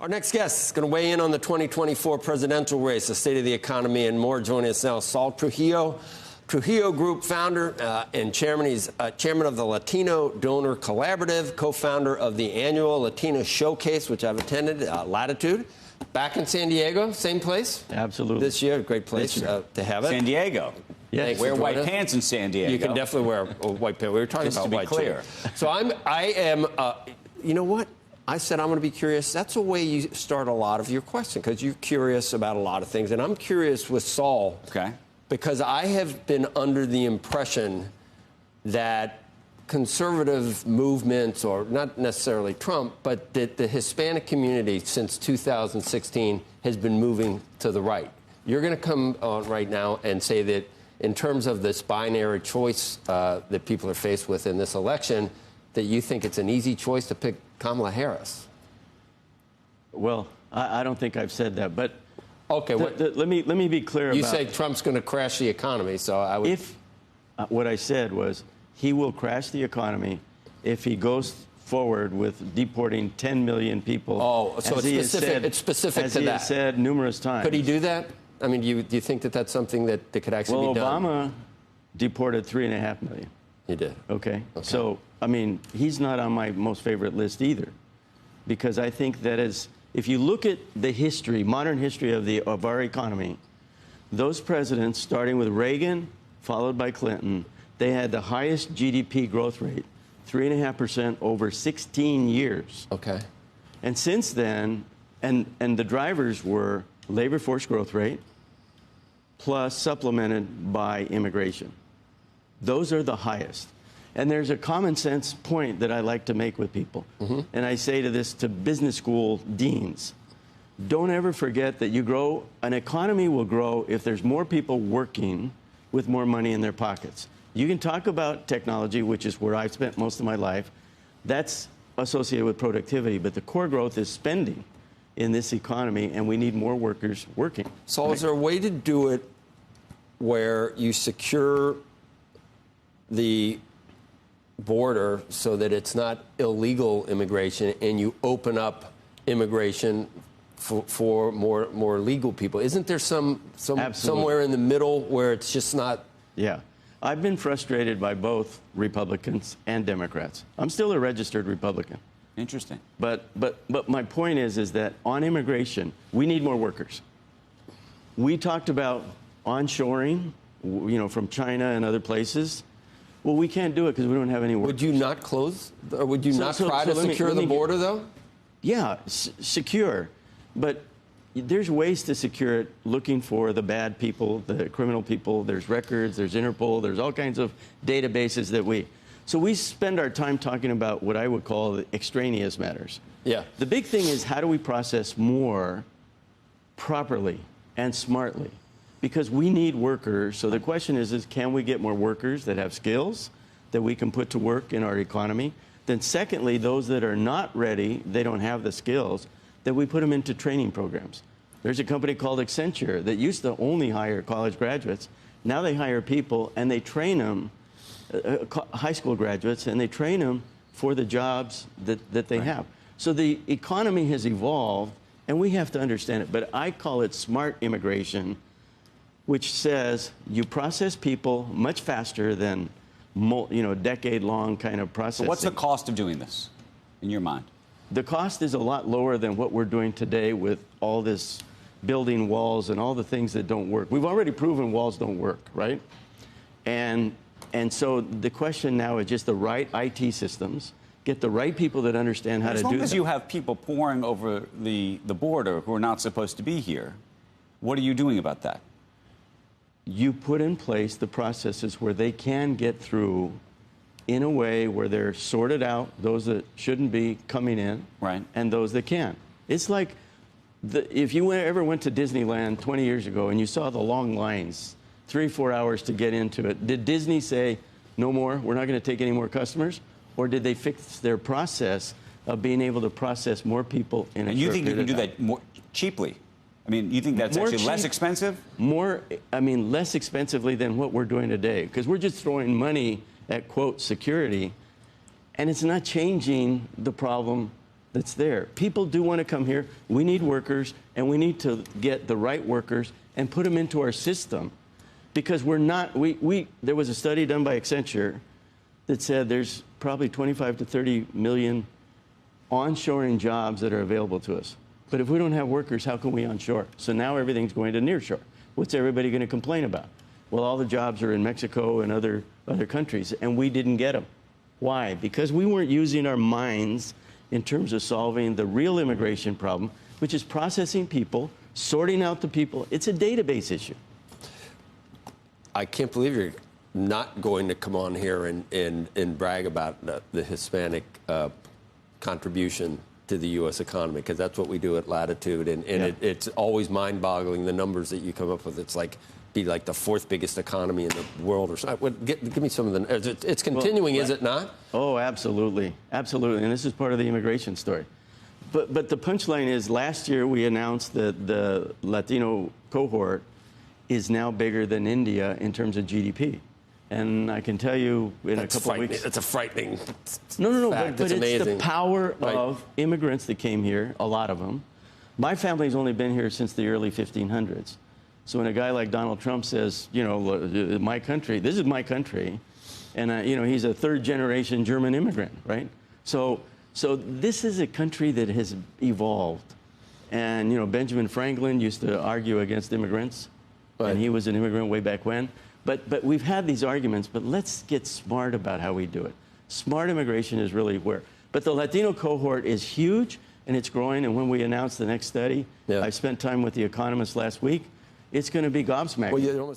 Our next guest is going to weigh in on the 2024 presidential race, the state of the economy, and more. Joining us now, Saul Trujillo, Trujillo Group founder and chairman. He's chairman of the Latino Donor Collaborative, co-founder of the annual Latino Showcase, which I've attended, Latitude. Back in San Diego, same place? Absolutely. This year, great place to have it. San Diego. Yes. Wear white pants in San Diego. You can definitely wear white pants. We were talking about white clear. So I am, you know what? I said I'm going to be curious. That's a way you start a lot of your questions, because you're curious about a lot of things. And I'm curious with Saul. Okay. Because I have been under the impression that conservative movements, or not necessarily Trump, but that the Hispanic community since 2016 has been moving to the right. You're going to come on right now and say that in terms of this binary choice that people are faced with in this election, that you think it's an easy choice to pick Kamala Harris. Well, I don't think I've said that, but okay. Let me be clear. You say Trump's going to crash the economy, so I would. If what I said was he will crash the economy if he goes forward with deporting 10 million people. Oh, so it's specific. It's specific to that. As he has said numerous times. Could he do that? I mean, do you think that that's something that could actually be done? Well, Obama deported 3.5 million. He did. Okay. So, I mean, he's not on my most favorite list either, because I think that if you look at the history, modern history of our economy, those presidents, starting with Reagan, followed by Clinton, they had the highest GDP growth rate, 3.5% over 16 years. Okay. And since then, and the drivers were labor force growth rate, plus supplemented by immigration. Those are the highest. And there's a common sense point that I like to make with people. Mm-hmm. And I say to business school deans, don't ever forget that an economy will grow if there's more people working with more money in their pockets. You can talk about technology, which is where I've spent most of my life. That's associated with productivity, but the core growth is spending in this economy, and we need more workers working. So right? Is there a way to do it where you secure the border so that it's not illegal immigration, and you open up immigration for more legal people? Isn't there somewhere in the middle where it's just not? Yeah. I've been frustrated by both Republicans and Democrats. I'm still a registered Republican. Interesting. But my point is that on immigration, we need more workers. We talked about onshoring, from China and other places. Well, we can't do it because we don't have any workers. Would you not close? Or would you not try to secure the border, though? Yeah, secure. But there's ways to secure it, looking for the bad people, the criminal people. There's records, there's Interpol, there's all kinds of databases So we spend our time talking about what I would call the extraneous matters. Yeah. The big thing is, how do we process more properly and smartly? Because we need workers. So the question is can we get more workers that have skills that we can put to work in our economy? Then secondly, those that are not ready, they don't have the skills, that we put them into training programs. There's a company called Accenture that used to only hire college graduates. Now they hire people and they train them, high school graduates, and they train them for the jobs that they have. So the economy has evolved, and we have to understand it. But I call it smart immigration, which says you process people much faster than decade-long kind of processing. So what's the cost of doing this, in your mind? The cost is a lot lower than what we're doing today with all this building walls and all the things that don't work. We've already proven walls don't work, right? And so the question now is just the right IT systems, get the right people that understand how to do that. As long as you have people pouring over the border who are not supposed to be here, what are you doing about that? You put in place the processes where they can get through in a way where they're sorted out, those that shouldn't be coming in, right, and those that can. It's like if you ever went to Disneyland 20 years ago and you saw the long lines, 3-4 hours to get into it, did Disney say, no more, we're not going to take any more customers? Or did they fix their process of being able to process more people in a short period of time? And you think you can do that more cheaply? I mean, you think that's actually less expensive? Less expensively than what we're doing today, because we're just throwing money at, quote, security, and it's not changing the problem that's there. People do want to come here. We need workers, and we need to get the right workers and put them into our system, because we're not. There was a study done by Accenture that said there's probably 25 to 30 million onshoring jobs that are available to us. But if we don't have workers, how can we onshore? So now everything's going to nearshore. What's everybody going to complain about? Well, all the jobs are in Mexico and other countries, and we didn't get them. Why? Because we weren't using our minds in terms of solving the real immigration problem, which is processing people, sorting out the people. It's a database issue. I can't believe you're not going to come on here and brag about the Hispanic contribution to the U.S. economy, because that's what we do at Latitude, and it's always mind-boggling, the numbers that you come up with. It's like be like the fourth biggest economy in the world or something. Give me some of the. It's continuing, well, is it not? Oh, absolutely, absolutely, and this is part of the immigration story. But the punchline is, last year we announced that the Latino cohort is now bigger than India in terms of GDP. And I can tell you in a couple of weeks. That's a frightening No, fact. but it's amazing. the power of immigrants that came here, a lot of them. My family's only been here since the early 1500s. So when a guy like Donald Trump says, you know, my country, this is my country, and, you know, he's a third-generation German immigrant, right? So this is a country that has evolved. And, you know, Benjamin Franklin used to argue against immigrants, and he was an immigrant way back when. But we've had these arguments, but let's get smart about how we do it. Smart immigration is really where. But the Latino cohort is huge, and it's growing. And when we announce the next study, I spent time with the economists last week, it's going to be gobsmacked. Well,